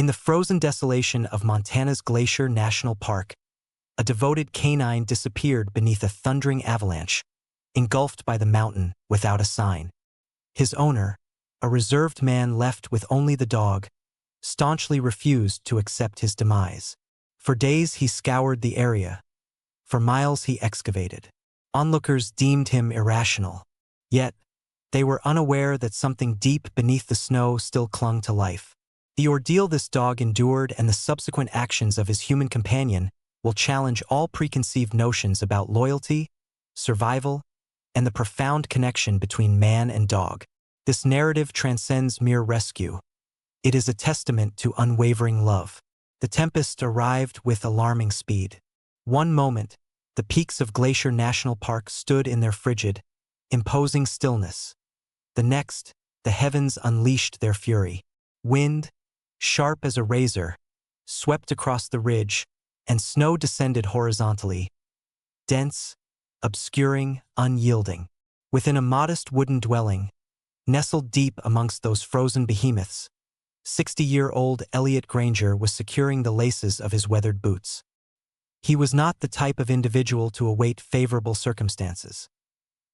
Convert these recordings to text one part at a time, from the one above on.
In the frozen desolation of Montana's Glacier National Park, a devoted canine disappeared beneath a thundering avalanche, engulfed by the mountain without a sign. His owner, a reserved man left with only the dog, staunchly refused to accept his demise. For days he scoured the area. For miles he excavated. Onlookers deemed him irrational. Yet, they were unaware that something deep beneath the snow still clung to life. The ordeal this dog endured and the subsequent actions of his human companion will challenge all preconceived notions about loyalty, survival, and the profound connection between man and dog. This narrative transcends mere rescue. It is a testament to unwavering love. The tempest arrived with alarming speed. One moment, the peaks of Glacier National Park stood in their frigid, imposing stillness. The next, the heavens unleashed their fury. Wind, sharp as a razor, swept across the ridge, and snow descended horizontally, dense, obscuring, unyielding. Within a modest wooden dwelling, nestled deep amongst those frozen behemoths, 60-year-old Elliot Granger was securing the laces of his weathered boots. He was not the type of individual to await favorable circumstances.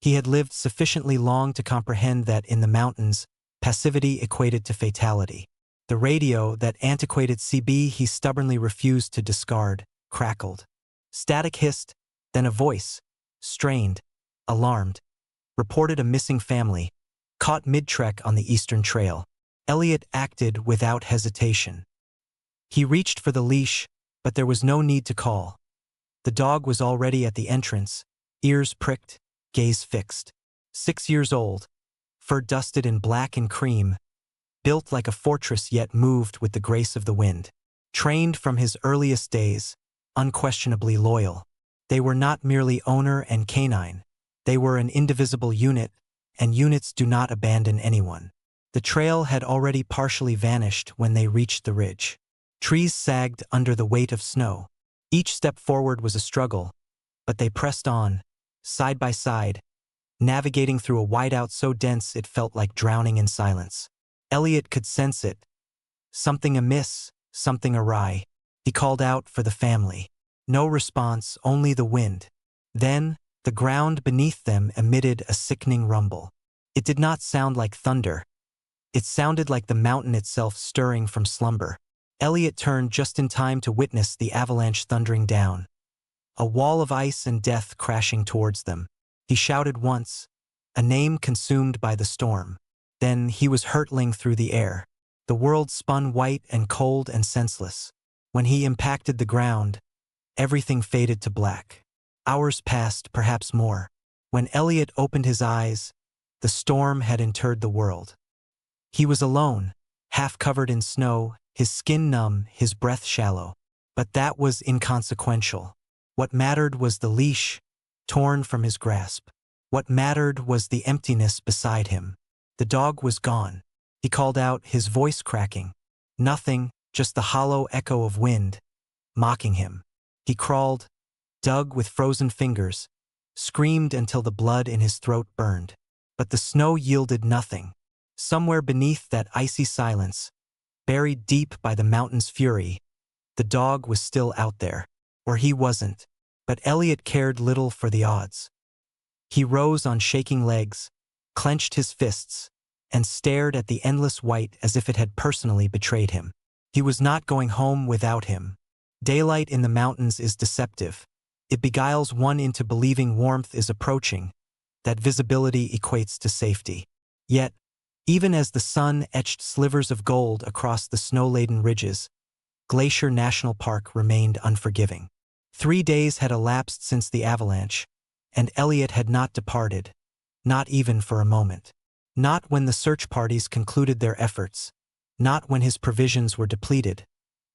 He had lived sufficiently long to comprehend that in the mountains, passivity equated to fatality. The radio, that antiquated CB he stubbornly refused to discard, crackled. Static hissed, then a voice, strained, alarmed, reported a missing family, caught mid-trek on the Eastern Trail. Elliot acted without hesitation. He reached for the leash, but there was no need to call. The dog was already at the entrance, ears pricked, gaze fixed. 6 years old, fur dusted in black and cream, built like a fortress yet moved with the grace of the wind. Trained from his earliest days, unquestionably loyal. They were not merely owner and canine. They were an indivisible unit, and units do not abandon anyone. The trail had already partially vanished when they reached the ridge. Trees sagged under the weight of snow. Each step forward was a struggle, but they pressed on, side by side, navigating through a whiteout so dense it felt like drowning in silence. Elliot could sense it. Something amiss, something awry. He called out for the family. No response, only the wind. Then, the ground beneath them emitted a sickening rumble. It did not sound like thunder. It sounded like the mountain itself stirring from slumber. Elliot turned just in time to witness the avalanche thundering down. A wall of ice and death crashing towards them. He shouted once, a name consumed by the storm. Then he was hurtling through the air. The world spun white and cold and senseless. When he impacted the ground, everything faded to black. Hours passed, perhaps more. When Elliot opened his eyes, the storm had interred the world. He was alone, half covered in snow, his skin numb, his breath shallow. But that was inconsequential. What mattered was the leash, torn from his grasp. What mattered was the emptiness beside him. The dog was gone. He called out, his voice cracking. Nothing, just the hollow echo of wind, mocking him. He crawled, dug with frozen fingers, screamed until the blood in his throat burned. But the snow yielded nothing. Somewhere beneath that icy silence, buried deep by the mountain's fury, the dog was still out there. Or he wasn't. But Elliot cared little for the odds. He rose on shaking legs, clenched his fists, and stared at the endless white as if it had personally betrayed him. He was not going home without him. Daylight in the mountains is deceptive. It beguiles one into believing warmth is approaching, that visibility equates to safety. Yet, even as the sun etched slivers of gold across the snow-laden ridges, Glacier National Park remained unforgiving. 3 days had elapsed since the avalanche, and Elliot had not departed, not even for a moment. Not when the search parties concluded their efforts, not when his provisions were depleted,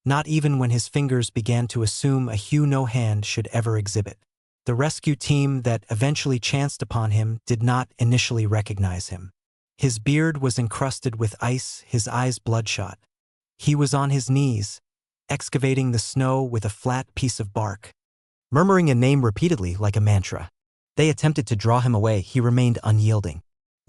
not even when his fingers began to assume a hue no hand should ever exhibit. The rescue team that eventually chanced upon him did not initially recognize him. His beard was encrusted with ice, his eyes bloodshot. He was on his knees, excavating the snow with a flat piece of bark, murmuring a name repeatedly like a mantra. They attempted to draw him away, he remained unyielding.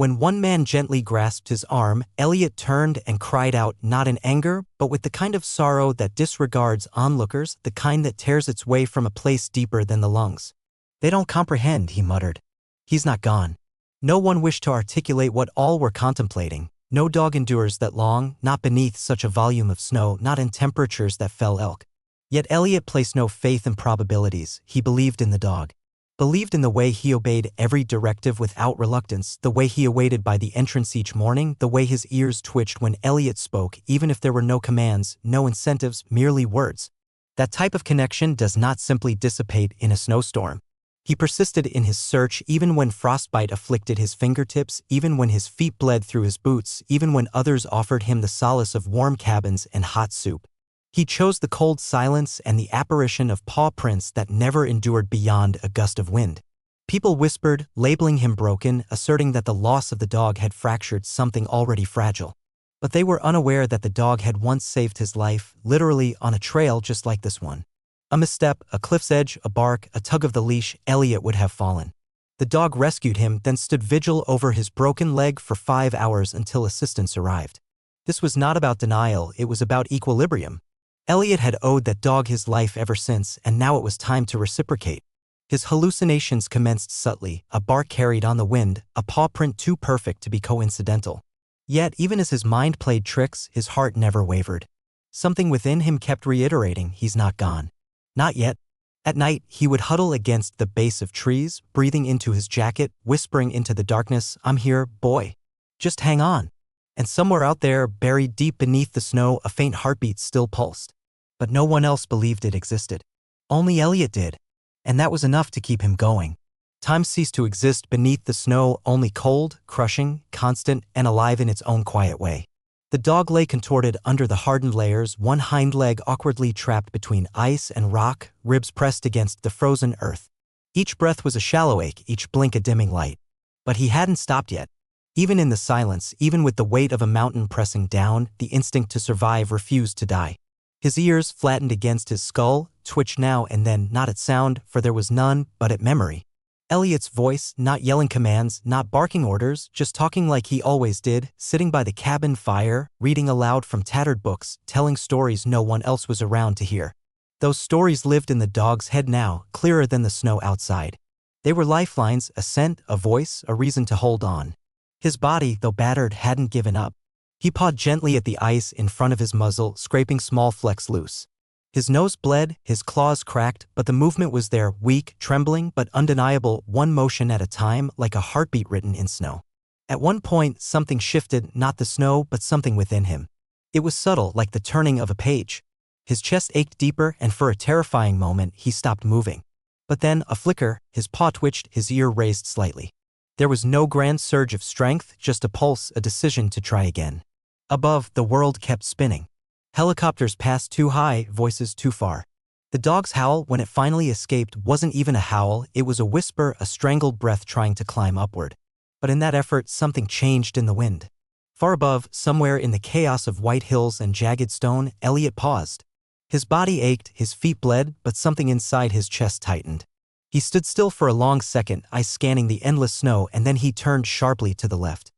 When one man gently grasped his arm, Elliot turned and cried out, not in anger, but with the kind of sorrow that disregards onlookers, the kind that tears its way from a place deeper than the lungs. "They don't comprehend," he muttered. "He's not gone." No one wished to articulate what all were contemplating. No dog endures that long, not beneath such a volume of snow, not in temperatures that fell elk. Yet Elliot placed no faith in probabilities. He believed in the dog. Believed in the way he obeyed every directive without reluctance, the way he awaited by the entrance each morning, the way his ears twitched when Elliot spoke, even if there were no commands, no incentives, merely words. That type of connection does not simply dissipate in a snowstorm. He persisted in his search even when frostbite afflicted his fingertips, even when his feet bled through his boots, even when others offered him the solace of warm cabins and hot soup. He chose the cold silence and the apparition of paw prints that never endured beyond a gust of wind. People whispered, labeling him broken, asserting that the loss of the dog had fractured something already fragile. But they were unaware that the dog had once saved his life, literally on a trail just like this one. A misstep, a cliff's edge, a bark, a tug of the leash, Elliot would have fallen. The dog rescued him, then stood vigil over his broken leg for 5 hours until assistance arrived. This was not about denial, it was about equilibrium. Elliot had owed that dog his life ever since, and now it was time to reciprocate. His hallucinations commenced subtly, a bark carried on the wind, a paw print too perfect to be coincidental. Yet, even as his mind played tricks, his heart never wavered. Something within him kept reiterating, he's not gone. Not yet. At night, he would huddle against the base of trees, breathing into his jacket, whispering into the darkness, "I'm here, boy. Just hang on." And somewhere out there, buried deep beneath the snow, a faint heartbeat still pulsed. But no one else believed it existed. Only Elliot did. And that was enough to keep him going. Time ceased to exist beneath the snow, only cold, crushing, constant, and alive in its own quiet way. The dog lay contorted under the hardened layers, one hind leg awkwardly trapped between ice and rock, ribs pressed against the frozen earth. Each breath was a shallow ache, each blink a dimming light. But he hadn't stopped yet. Even in the silence, even with the weight of a mountain pressing down, the instinct to survive refused to die. His ears, flattened against his skull, twitched now and then, not at sound, for there was none, but at memory. Elliot's voice, not yelling commands, not barking orders, just talking like he always did, sitting by the cabin fire, reading aloud from tattered books, telling stories no one else was around to hear. Those stories lived in the dog's head now, clearer than the snow outside. They were lifelines, a scent, a voice, a reason to hold on. His body, though battered, hadn't given up. He pawed gently at the ice in front of his muzzle, scraping small flecks loose. His nose bled, his claws cracked, but the movement was there, weak, trembling, but undeniable, one motion at a time, like a heartbeat written in snow. At one point, something shifted, not the snow, but something within him. It was subtle, like the turning of a page. His chest ached deeper, and for a terrifying moment, he stopped moving. But then, a flicker, his paw twitched, his ear raised slightly. There was no grand surge of strength, just a pulse, a decision to try again. Above, the world kept spinning. Helicopters passed too high, voices too far. The dog's howl, when it finally escaped, wasn't even a howl, it was a whisper, a strangled breath trying to climb upward. But in that effort, something changed in the wind. Far above, somewhere in the chaos of white hills and jagged stone, Elliot paused. His body ached, his feet bled, but something inside his chest tightened. He stood still for a long second, eyes scanning the endless snow, and then he turned sharply to the left.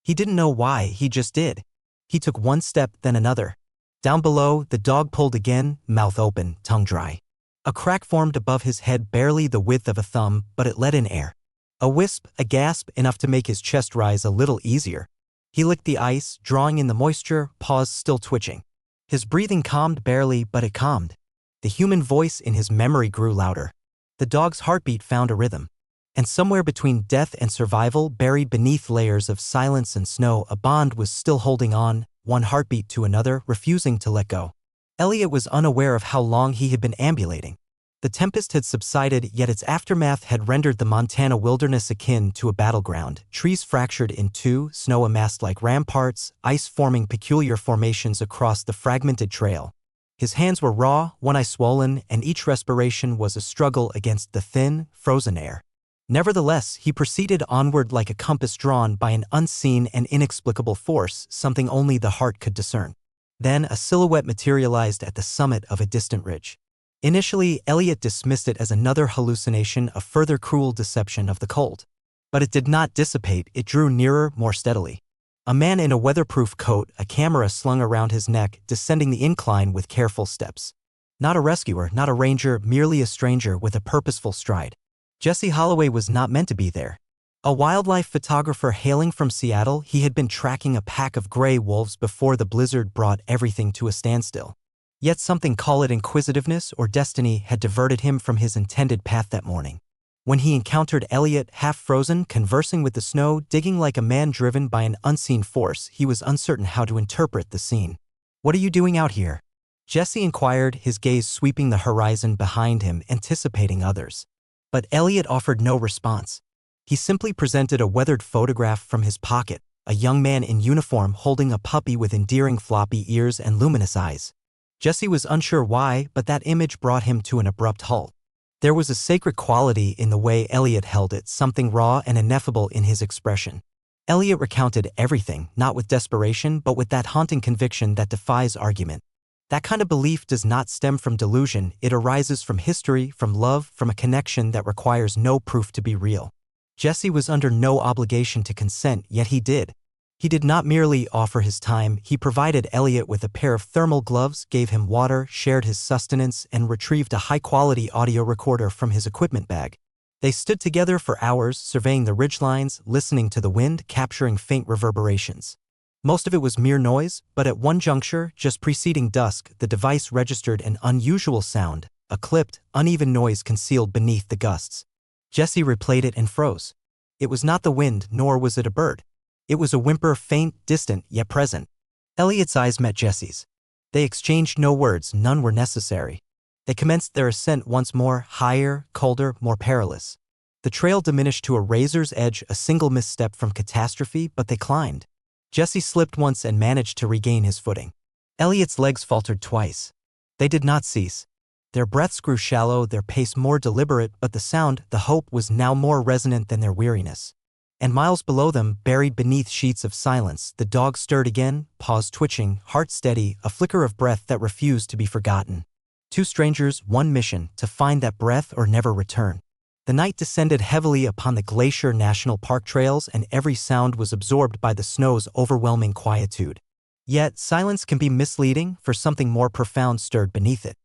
He didn't know why, he just did. He took one step, then another. Down below, the dog pulled again, mouth open, tongue dry. A crack formed above his head, barely the width of a thumb, but it let in air. A wisp, a gasp, enough to make his chest rise a little easier. He licked the ice, drawing in the moisture, paws still twitching. His breathing calmed barely, but it calmed. The human voice in his memory grew louder. The dog's heartbeat found a rhythm. And somewhere between death and survival, buried beneath layers of silence and snow, a bond was still holding on, one heartbeat to another, refusing to let go. Elliot was unaware of how long he had been ambulating. The tempest had subsided, yet its aftermath had rendered the Montana wilderness akin to a battleground, trees fractured in two, snow amassed like ramparts, ice forming peculiar formations across the fragmented trail. His hands were raw, one eye swollen, and each respiration was a struggle against the thin, frozen air. Nevertheless, he proceeded onward like a compass drawn by an unseen and inexplicable force, something only the heart could discern. Then a silhouette materialized at the summit of a distant ridge. Initially, Elliot dismissed it as another hallucination, a further cruel deception of the cold. But it did not dissipate, it drew nearer more steadily. A man in a weatherproof coat, a camera slung around his neck, descending the incline with careful steps. Not a rescuer, not a ranger, merely a stranger with a purposeful stride. Jesse Holloway was not meant to be there. A wildlife photographer hailing from Seattle, he had been tracking a pack of gray wolves before the blizzard brought everything to a standstill. Yet something, call it inquisitiveness or destiny, had diverted him from his intended path that morning. When he encountered Elliot, half-frozen, conversing with the snow, digging like a man driven by an unseen force, he was uncertain how to interpret the scene. "What are you doing out here?" Jesse inquired, his gaze sweeping the horizon behind him, anticipating others. But Elliot offered no response. He simply presented a weathered photograph from his pocket, a young man in uniform holding a puppy with endearing floppy ears and luminous eyes. Jesse was unsure why, but that image brought him to an abrupt halt. There was a sacred quality in the way Elliot held it, something raw and ineffable in his expression. Elliot recounted everything, not with desperation, but with that haunting conviction that defies argument. That kind of belief does not stem from delusion, it arises from history, from love, from a connection that requires no proof to be real. Jesse was under no obligation to consent, yet he did. He did not merely offer his time, he provided Elliot with a pair of thermal gloves, gave him water, shared his sustenance, and retrieved a high-quality audio recorder from his equipment bag. They stood together for hours, surveying the ridgelines, listening to the wind, capturing faint reverberations. Most of it was mere noise, but at one juncture, just preceding dusk, the device registered an unusual sound, a clipped, uneven noise concealed beneath the gusts. Jesse replayed it and froze. It was not the wind, nor was it a bird. It was a whimper, faint, distant, yet present. Elliot's eyes met Jesse's. They exchanged no words, none were necessary. They commenced their ascent once more, higher, colder, more perilous. The trail diminished to a razor's edge, a single misstep from catastrophe, but they climbed. Jesse slipped once and managed to regain his footing. Elliot's legs faltered twice. They did not cease. Their breaths grew shallow, their pace more deliberate, but the sound, the hope, was now more resonant than their weariness. And miles below them, buried beneath sheets of silence, the dog stirred again, paws twitching, heart steady, a flicker of breath that refused to be forgotten. Two strangers, one mission, to find that breath or never return. The night descended heavily upon the Glacier National Park trails, and every sound was absorbed by the snow's overwhelming quietude. Yet, silence can be misleading, for something more profound stirred beneath it.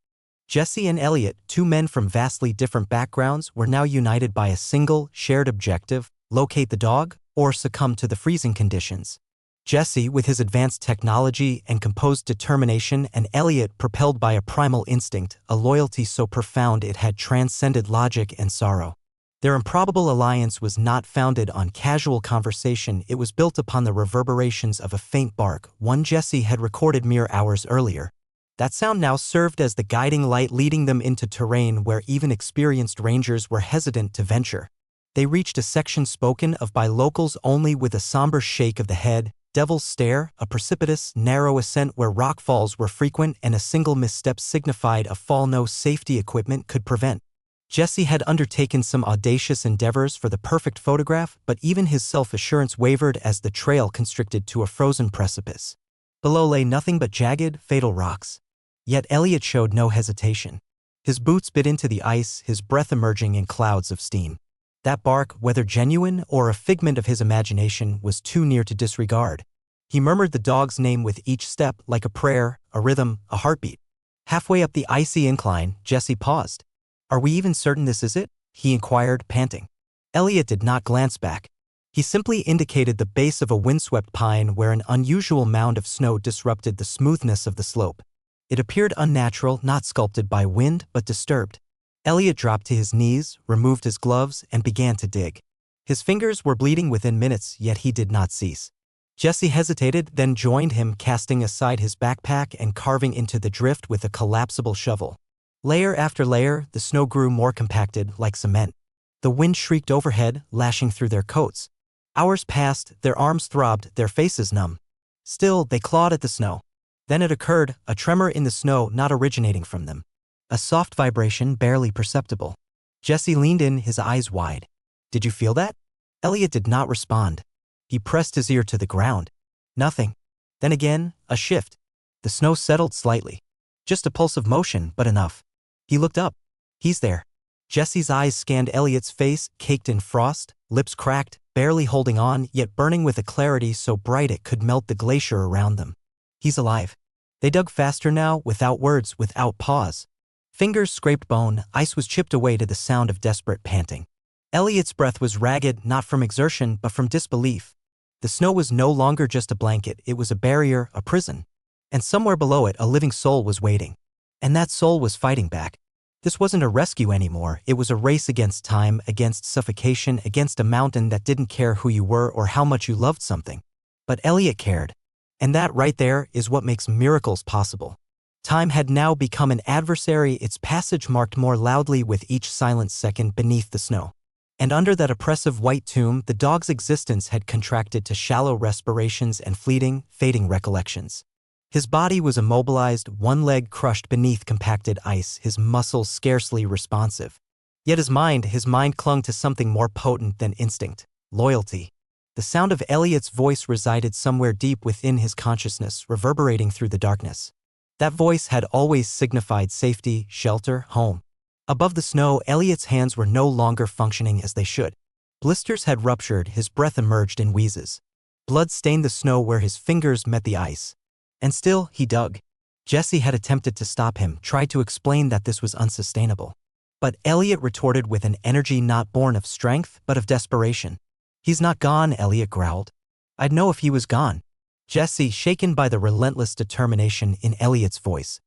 Jesse and Elliot, two men from vastly different backgrounds, were now united by a single, shared objective: locate the dog, or succumb to the freezing conditions. Jesse, with his advanced technology and composed determination, and Elliot, propelled by a primal instinct, a loyalty so profound it had transcended logic and sorrow. Their improbable alliance was not founded on casual conversation, it was built upon the reverberations of a faint bark, one Jesse had recorded mere hours earlier. That sound now served as the guiding light, leading them into terrain where even experienced rangers were hesitant to venture. They reached a section spoken of by locals only with a somber shake of the head, Devil's Stare, a precipitous, narrow ascent where rockfalls were frequent and a single misstep signified a fall no safety equipment could prevent. Jesse had undertaken some audacious endeavors for the perfect photograph, but even his self-assurance wavered as the trail constricted to a frozen precipice. Below lay nothing but jagged, fatal rocks. Yet Elliot showed no hesitation. His boots bit into the ice, his breath emerging in clouds of steam. That bark, whether genuine or a figment of his imagination, was too near to disregard. He murmured the dog's name with each step, like a prayer, a rhythm, a heartbeat. Halfway up the icy incline, Jesse paused. "Are we even certain this is it?" he inquired, panting. Elliot did not glance back. He simply indicated the base of a windswept pine where an unusual mound of snow disrupted the smoothness of the slope. It appeared unnatural, not sculpted by wind, but disturbed. Elliot dropped to his knees, removed his gloves, and began to dig. His fingers were bleeding within minutes, yet he did not cease. Jesse hesitated, then joined him, casting aside his backpack and carving into the drift with a collapsible shovel. Layer after layer, the snow grew more compacted, like cement. The wind shrieked overhead, lashing through their coats. Hours passed, their arms throbbed, their faces numb. Still, they clawed at the snow. Then it occurred, a tremor in the snow, not originating from them. A soft vibration, barely perceptible. Jesse leaned in, his eyes wide. "Did you feel that?" Elliot did not respond. He pressed his ear to the ground. Nothing. Then again, a shift. The snow settled slightly. Just a pulse of motion, but enough. He looked up. "He's there." Jesse's eyes scanned Elliot's face, caked in frost, lips cracked, barely holding on, yet burning with a clarity so bright it could melt the glacier around them. He's alive. They dug faster now, without words, without pause. Fingers scraped bone, ice was chipped away to the sound of desperate panting. Elliot's breath was ragged, not from exertion, but from disbelief. The snow was no longer just a blanket, it was a barrier, a prison. And somewhere below it, a living soul was waiting. And that soul was fighting back. This wasn't a rescue anymore, it was a race against time, against suffocation, against a mountain that didn't care who you were or how much you loved something. But Elliot cared. And that right there is what makes miracles possible. Time had now become an adversary, its passage marked more loudly with each silent second beneath the snow. And under that oppressive white tomb, the dog's existence had contracted to shallow respirations and fleeting, fading recollections. His body was immobilized, one leg crushed beneath compacted ice, his muscles scarcely responsive. Yet his mind clung to something more potent than instinct: loyalty. The sound of Elliot's voice resided somewhere deep within his consciousness, reverberating through the darkness. That voice had always signified safety, shelter, home. Above the snow, Elliot's hands were no longer functioning as they should. Blisters had ruptured, his breath emerged in wheezes. Blood stained the snow where his fingers met the ice. And still, he dug. Jesse had attempted to stop him, tried to explain that this was unsustainable. But Elliot retorted with an energy not born of strength, but of desperation. "He's not gone," Elliot growled. "I'd know if he was gone." Jesse, shaken by the relentless determination in Elliot's voice,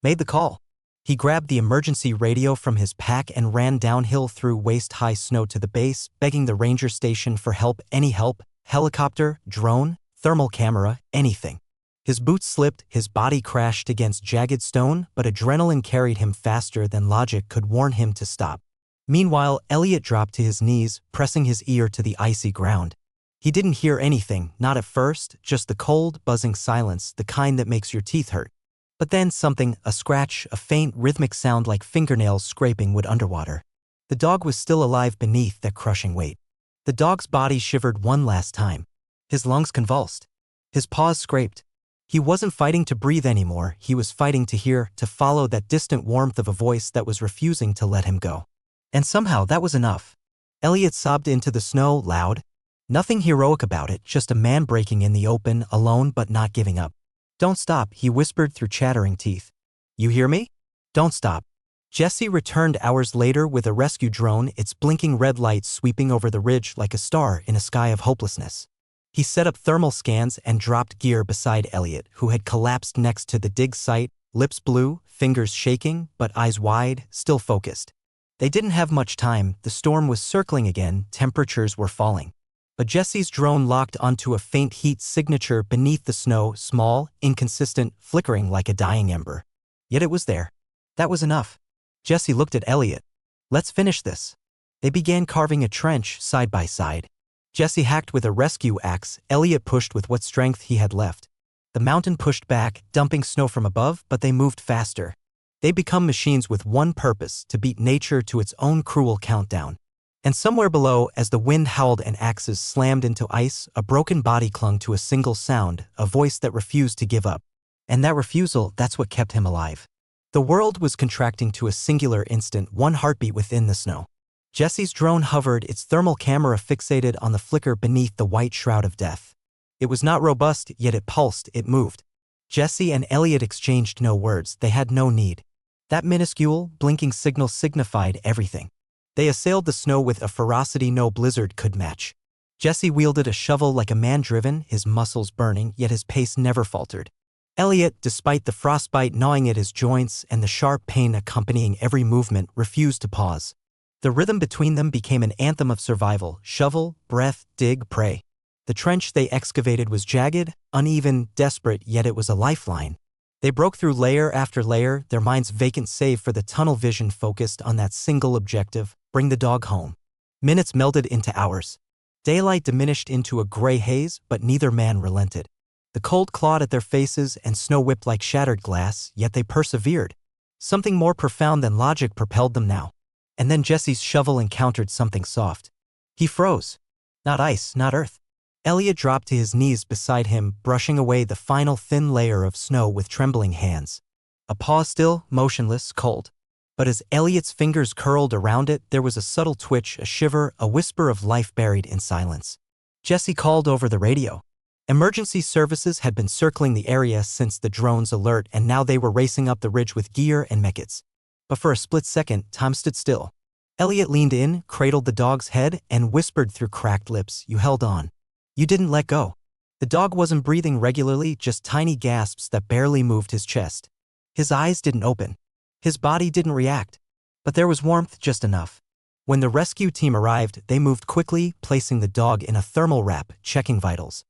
made the call. He grabbed the emergency radio from his pack and ran downhill through waist-high snow to the base, begging the ranger station for help, any help, helicopter, drone, thermal camera, anything. His boots slipped, his body crashed against jagged stone, but adrenaline carried him faster than logic could warn him to stop. Meanwhile, Elliot dropped to his knees, pressing his ear to the icy ground. He didn't hear anything, not at first, just the cold, buzzing silence, the kind that makes your teeth hurt. But then something, a scratch, a faint, rhythmic sound like fingernails scraping wood underwater. The dog was still alive beneath that crushing weight. The dog's body shivered one last time. His lungs convulsed. His paws scraped. He wasn't fighting to breathe anymore, he was fighting to hear, to follow that distant warmth of a voice that was refusing to let him go. And somehow that was enough. Elliot sobbed into the snow, loud. Nothing heroic about it, just a man breaking in the open, alone but not giving up. "Don't stop," he whispered through chattering teeth. "You hear me? Don't stop." Jesse returned hours later with a rescue drone, its blinking red light sweeping over the ridge like a star in a sky of hopelessness. He set up thermal scans and dropped gear beside Elliot, who had collapsed next to the dig site, lips blue, fingers shaking, but eyes wide, still focused. They didn't have much time, the storm was circling again, temperatures were falling. But Jesse's drone locked onto a faint heat signature beneath the snow, small, inconsistent, flickering like a dying ember. Yet it was there. That was enough. Jesse looked at Elliot. "Let's finish this." They began carving a trench, side by side. Jesse hacked with a rescue axe, Elliot pushed with what strength he had left. The mountain pushed back, dumping snow from above, but they moved faster. They become machines with one purpose, to beat nature to its own cruel countdown. And somewhere below, as the wind howled and axes slammed into ice, a broken body clung to a single sound, a voice that refused to give up. And that refusal, that's what kept him alive. The world was contracting to a singular instant, one heartbeat within the snow. Jesse's drone hovered, its thermal camera fixated on the flicker beneath the white shroud of death. It was not robust, yet it pulsed, it moved. Jesse and Elliot exchanged no words, they had no need. That minuscule, blinking signal signified everything. They assailed the snow with a ferocity no blizzard could match. Jesse wielded a shovel like a man driven, his muscles burning, yet his pace never faltered. Elliot, despite the frostbite gnawing at his joints and the sharp pain accompanying every movement, refused to pause. The rhythm between them became an anthem of survival: shovel, breath, dig, pray. The trench they excavated was jagged, uneven, desperate, yet it was a lifeline. They broke through layer after layer, their minds vacant save for the tunnel vision focused on that single objective: bring the dog home. Minutes melded into hours. Daylight diminished into a gray haze, but neither man relented. The cold clawed at their faces and snow whipped like shattered glass, yet they persevered. Something more profound than logic propelled them now. And then Jesse's shovel encountered something soft. He froze. Not ice, not earth. Elliot dropped to his knees beside him, brushing away the final thin layer of snow with trembling hands. A paw still, motionless, cold. But as Elliot's fingers curled around it, there was a subtle twitch, a shiver, a whisper of life buried in silence. Jesse called over the radio. Emergency services had been circling the area since the drone's alert, and now they were racing up the ridge with gear and medkits. But for a split second, time stood still. Elliot leaned in, cradled the dog's head, and whispered through cracked lips, "You held on. You didn't let go." The dog wasn't breathing regularly, just tiny gasps that barely moved his chest. His eyes didn't open. His body didn't react. But there was warmth, just enough. When the rescue team arrived, they moved quickly, placing the dog in a thermal wrap, checking vitals,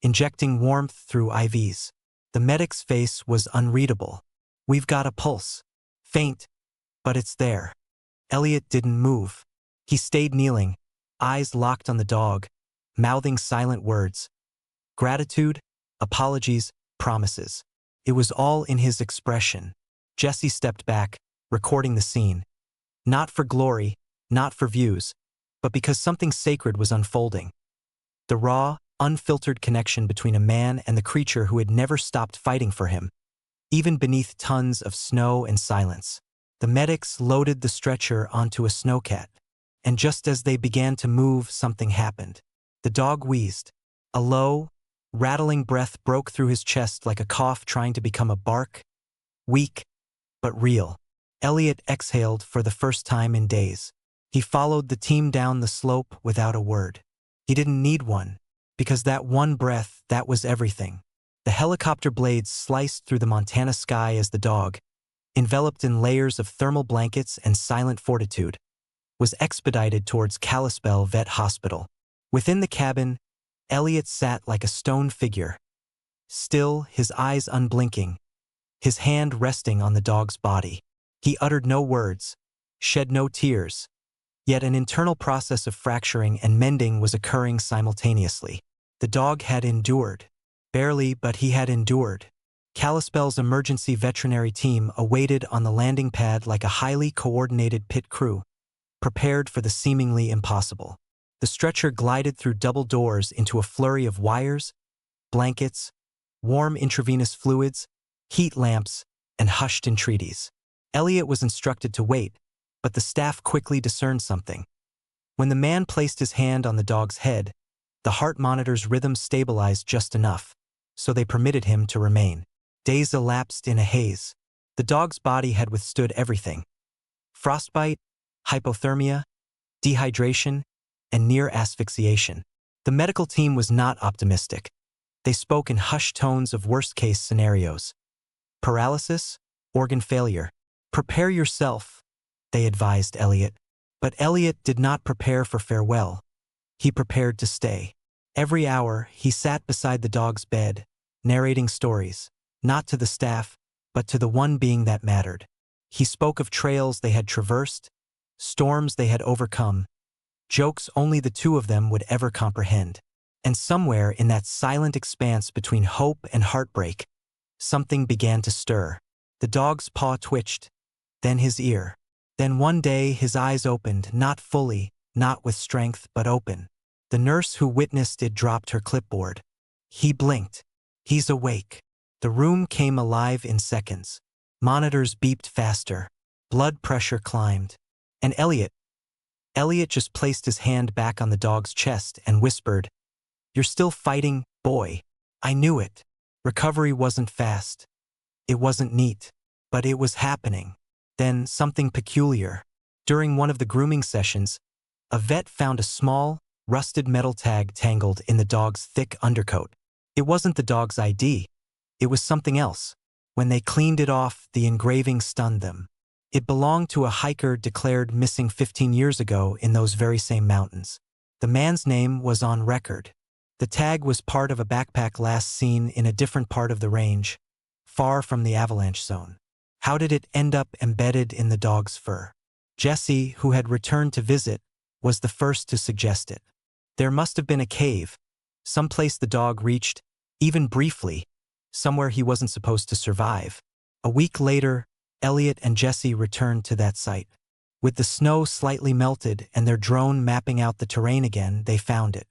injecting warmth through IVs. The medic's face was unreadable. "We've got a pulse. Faint, but it's there." Elliot didn't move. He stayed kneeling, eyes locked on the dog, mouthing silent words. Gratitude, apologies, promises. It was all in his expression. Jesse stepped back, recording the scene. Not for glory, not for views, but because something sacred was unfolding. The raw, unfiltered connection between a man and the creature who had never stopped fighting for him, even beneath tons of snow and silence. The medics loaded the stretcher onto a snowcat, and just as they began to move, something happened. The dog wheezed. A low, rattling breath broke through his chest like a cough trying to become a bark. Weak, but real. Elliot exhaled for the first time in days. He followed the team down the slope without a word. He didn't need one, because that one breath, that was everything. The helicopter blades sliced through the Montana sky as the dog, enveloped in layers of thermal blankets and silent fortitude, was expedited towards Kalispell Vet Hospital. Within the cabin, Elliot sat like a stone figure, still, his eyes unblinking, his hand resting on the dog's body. He uttered no words, shed no tears, yet an internal process of fracturing and mending was occurring simultaneously. The dog had endured. Barely, but he had endured. Kalispell's emergency veterinary team awaited on the landing pad like a highly coordinated pit crew, prepared for the seemingly impossible. The stretcher glided through double doors into a flurry of wires, blankets, warm intravenous fluids, heat lamps, and hushed entreaties. Elliot was instructed to wait, but the staff quickly discerned something. When the man placed his hand on the dog's head, the heart monitor's rhythm stabilized just enough, so they permitted him to remain. Days elapsed in a haze. The dog's body had withstood everything: frostbite, hypothermia, dehydration, and near asphyxiation. The medical team was not optimistic. They spoke in hushed tones of worst-case scenarios. Paralysis, organ failure. "Prepare yourself," they advised Elliot. But Elliot did not prepare for farewell. He prepared to stay. Every hour, he sat beside the dog's bed, narrating stories, not to the staff, but to the one being that mattered. He spoke of trails they had traversed, storms they had overcome, jokes only the two of them would ever comprehend. And somewhere in that silent expanse between hope and heartbreak, something began to stir. The dog's paw twitched, then his ear. Then one day his eyes opened, not fully, not with strength, but open. The nurse who witnessed it dropped her clipboard. He blinked. "He's awake." The room came alive in seconds. Monitors beeped faster. Blood pressure climbed. And Elliot just placed his hand back on the dog's chest and whispered, "You're still fighting, boy. I knew it." Recovery wasn't fast. It wasn't neat. But it was happening. Then something peculiar. During one of the grooming sessions, a vet found a small, rusted metal tag tangled in the dog's thick undercoat. It wasn't the dog's ID. It was something else. When they cleaned it off, the engraving stunned them. It belonged to a hiker declared missing 15 years ago in those very same mountains. The man's name was on record. The tag was part of a backpack last seen in a different part of the range, far from the avalanche zone. How did it end up embedded in the dog's fur? Jesse, who had returned to visit, was the first to suggest it. There must have been a cave, someplace the dog reached, even briefly, somewhere he wasn't supposed to survive. A week later, Elliot and Jesse returned to that site. With the snow slightly melted and their drone mapping out the terrain again, they found it.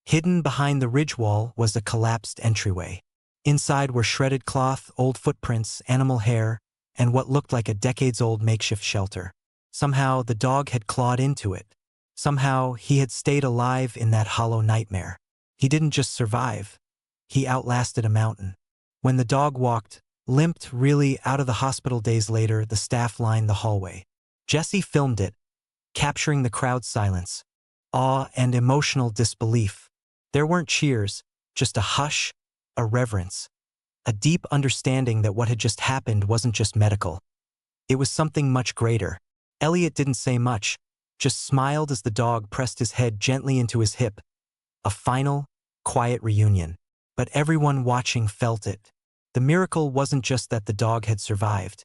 Hidden behind the ridge wall was a collapsed entryway. Inside were shredded cloth, old footprints, animal hair, and what looked like a decades-old makeshift shelter. Somehow, the dog had clawed into it. Somehow, he had stayed alive in that hollow nightmare. He didn't just survive. He outlasted a mountain. When the dog walked, limped really out of the hospital days later, the staff lined the hallway. Jesse filmed it, capturing the crowd's silence, awe, and emotional disbelief. There weren't cheers, just a hush, a reverence, a deep understanding that what had just happened wasn't just medical. It was something much greater. Elliot didn't say much, just smiled as the dog pressed his head gently into his hip. A final, quiet reunion. But everyone watching felt it. The miracle wasn't just that the dog had survived.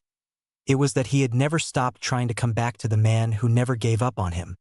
It was that he had never stopped trying to come back to the man who never gave up on him.